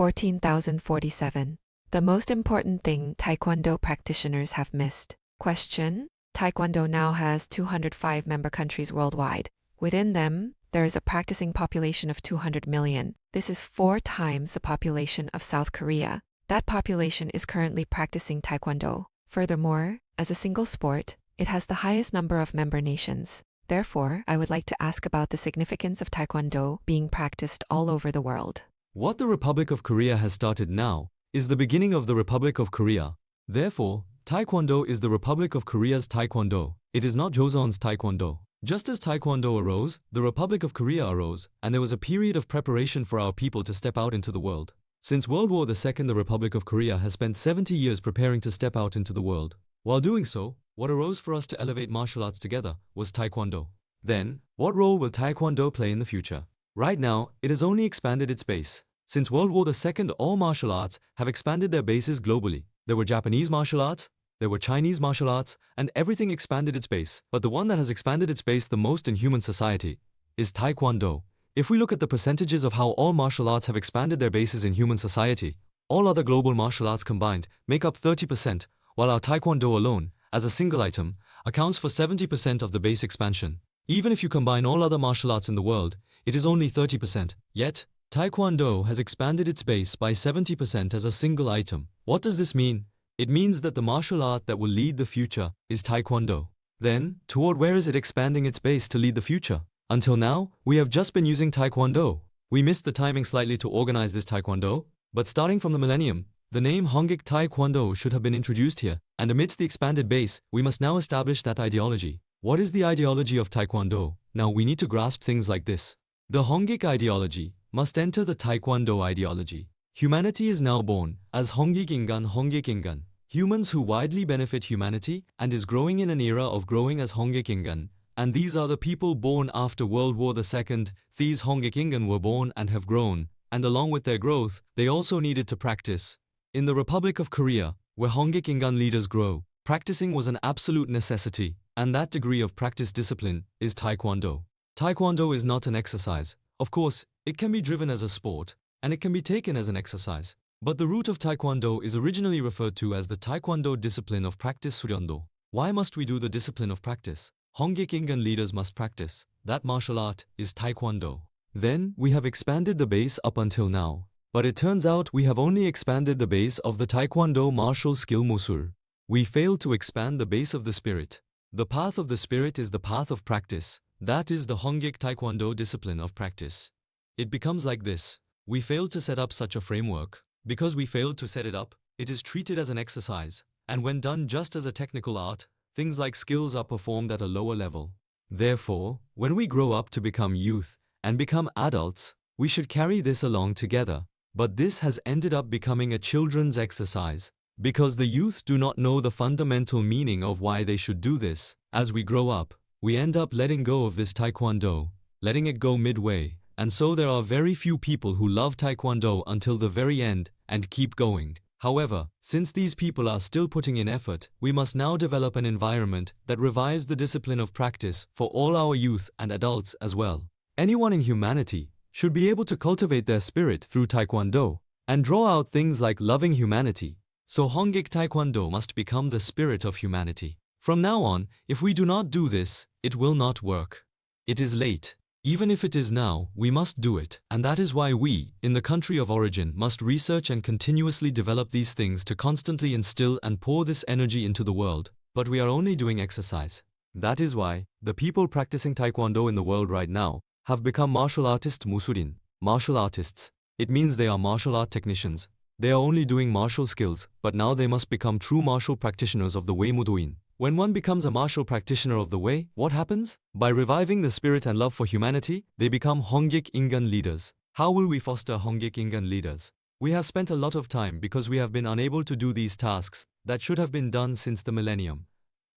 14,047. The most important thing Taekwondo practitioners have missed. Question: Taekwondo now has 205 member countries worldwide. Within them, there is a practicing population of 200 million. This is 4 times the population of South Korea. That population is currently practicing Taekwondo. Furthermore, as a single sport, it has the highest number of member nations. Therefore, I would like to ask about the significance of Taekwondo being practiced all over the world. What the Republic of Korea has started now is the beginning of the Republic of Korea. Therefore, Taekwondo is the Republic of Korea's Taekwondo. It is not Joseon's Taekwondo. Just as Taekwondo arose, the Republic of Korea arose, and there was a period of preparation for our people to step out into the world. Since World War II, the Republic of Korea has spent 70 years preparing to step out into the world. While doing so, what arose for us to elevate martial arts together was Taekwondo. Then, what role will Taekwondo play in the future? Right now, it has only expanded its base. Since World War II, all martial arts have expanded their bases globally. There were Japanese martial arts, there were Chinese martial arts, and everything expanded its base. But the one that has expanded its base the most in human society is Taekwondo. If we look at the percentages of how all martial arts have expanded their bases in human society, all other global martial arts combined make up 30%, while our Taekwondo alone, as a single item, accounts for 70% of the base expansion. Even if you combine all other martial arts in the world, it is only 30%. Yet, Taekwondo has expanded its base by 70% as a single item. What does this mean? It means that the martial art that will lead the future is Taekwondo. Then, toward where is it expanding its base to lead the future? Until now, we have just been using Taekwondo. We missed the timing slightly to organize this Taekwondo, but starting from the millennium, the name Hongik Taekwondo should have been introduced here, and amidst the expanded base, we must now establish that ideology. What is the ideology of Taekwondo? Now we need to grasp things like this. The Hongik ideology must enter the Taekwondo ideology. Humanity is now born as Hongik Ingan, humans who widely benefit humanity and is growing in an era of growing as Hongik Ingan. And these are the people born after World War II. These Hongik Ingan were born and have grown, and along with their growth, they also needed to practice. In the Republic of Korea, where Hongik Ingan leaders grow, practicing was an absolute necessity, and that degree of practice discipline is Taekwondo. Taekwondo is not an exercise. Of course, it can be driven as a sport, and it can be taken as an exercise. But the root of Taekwondo is originally referred to as the Taekwondo discipline of practice Suryeondo. Why must we do the discipline of practice? Hongik Ingan leaders must practice. That martial art is Taekwondo. Then, we have expanded the base up until now. But it turns out we have only expanded the base of the Taekwondo martial skill Musul. We failed to expand the base of the spirit. The path of the spirit is the path of practice. That is the Hongik Taekwondo discipline of practice. It becomes like this. We failed to set up such a framework. Because we failed to set it up, it is treated as an exercise. And when done just as a technical art, things like skills are performed at a lower level. Therefore, when we grow up to become youth and become adults, we should carry this along together. But this has ended up becoming a children's exercise. Because the youth do not know the fundamental meaning of why they should do this. As we grow up, we end up letting go of this Taekwondo, letting it go midway. And so there are very few people who love Taekwondo until the very end and keep going. However, since these people are still putting in effort, we must now develop an environment that revives the discipline of practice for all our youth and adults as well. Anyone in humanity should be able to cultivate their spirit through Taekwondo and draw out things like loving humanity. So Hongik Taekwondo must become the spirit of humanity. From now on, if we do not do this, it will not work. It is late. Even if it is now, we must do it. And that is why we, in the country of origin, must research and continuously develop these things to constantly instill and pour this energy into the world. But we are only doing exercise. That is why the people practicing Taekwondo in the world right now have become martial artists Musurin, martial artists. It means they are martial art technicians. They are only doing martial skills, but now they must become true martial practitioners of the way Mudoin. When one becomes a martial practitioner of the way, what happens? By reviving the spirit and love for humanity, they become Hongik Ingan leaders. How will we foster Hongik Ingan leaders? We have spent a lot of time because we have been unable to do these tasks that should have been done since the millennium.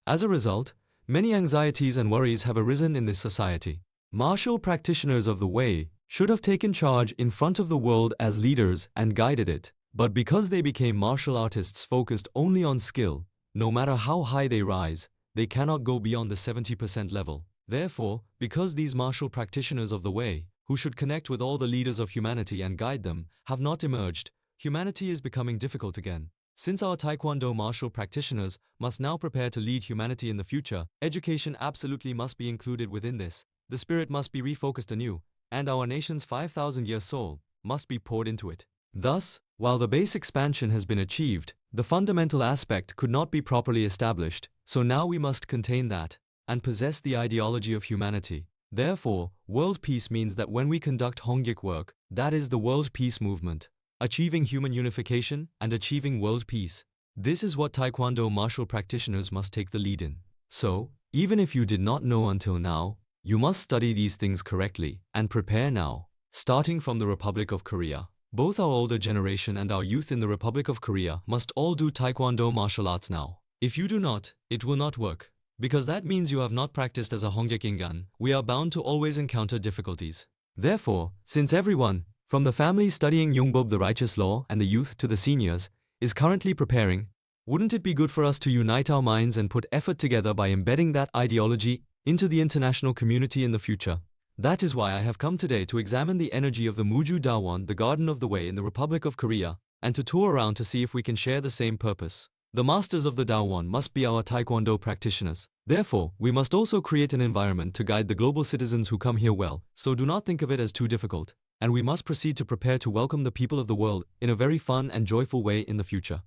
As a result, many anxieties and worries have arisen in this society. Martial practitioners of the way should have taken charge in front of the world as leaders and guided it. But because they became martial artists focused only on skill, no matter how high they rise, they cannot go beyond the 70% level. Therefore, because these martial practitioners of the way who should connect with all the leaders of humanity and guide them, have not emerged. Humanity is becoming difficult again. Since our Taekwondo martial practitioners must now prepare to lead humanity in the future, education absolutely must be included within this. The spirit must be refocused anew, and our nation's 5,000-year soul must be poured into it. Thus, while the base expansion has been achieved, the fundamental aspect could not be properly established, so now we must contain that and possess the ideology of humanity. Therefore, world peace means that when we conduct Hongyik work, that is the world peace movement, achieving human unification and achieving world peace. This is what Taekwondo martial practitioners must take the lead in. So, even if you did not know until now, you must study these things correctly and prepare now. Starting from the Republic of Korea, both our older generation and our youth in the Republic of Korea must all do Taekwondo martial arts now. If you do not, it will not work. Because that means you have not practiced as a Hongyik Ingan. We are bound to always encounter difficulties. Therefore, since everyone, from the family studying Yungbob the righteous law and the youth to the seniors, is currently preparing, wouldn't it be good for us to unite our minds and put effort together by embedding that ideology into the international community in the future? That is why I have come today to examine the energy of the Muju Dawon, the Garden of the Way in the Republic of Korea, and to tour around to see if we can share the same purpose. The masters of the Dawon must be our Taekwondo practitioners. Therefore, we must also create an environment to guide the global citizens who come here well, so do not think of it as too difficult. And we must proceed to prepare to welcome the people of the world in a very fun and joyful way in the future.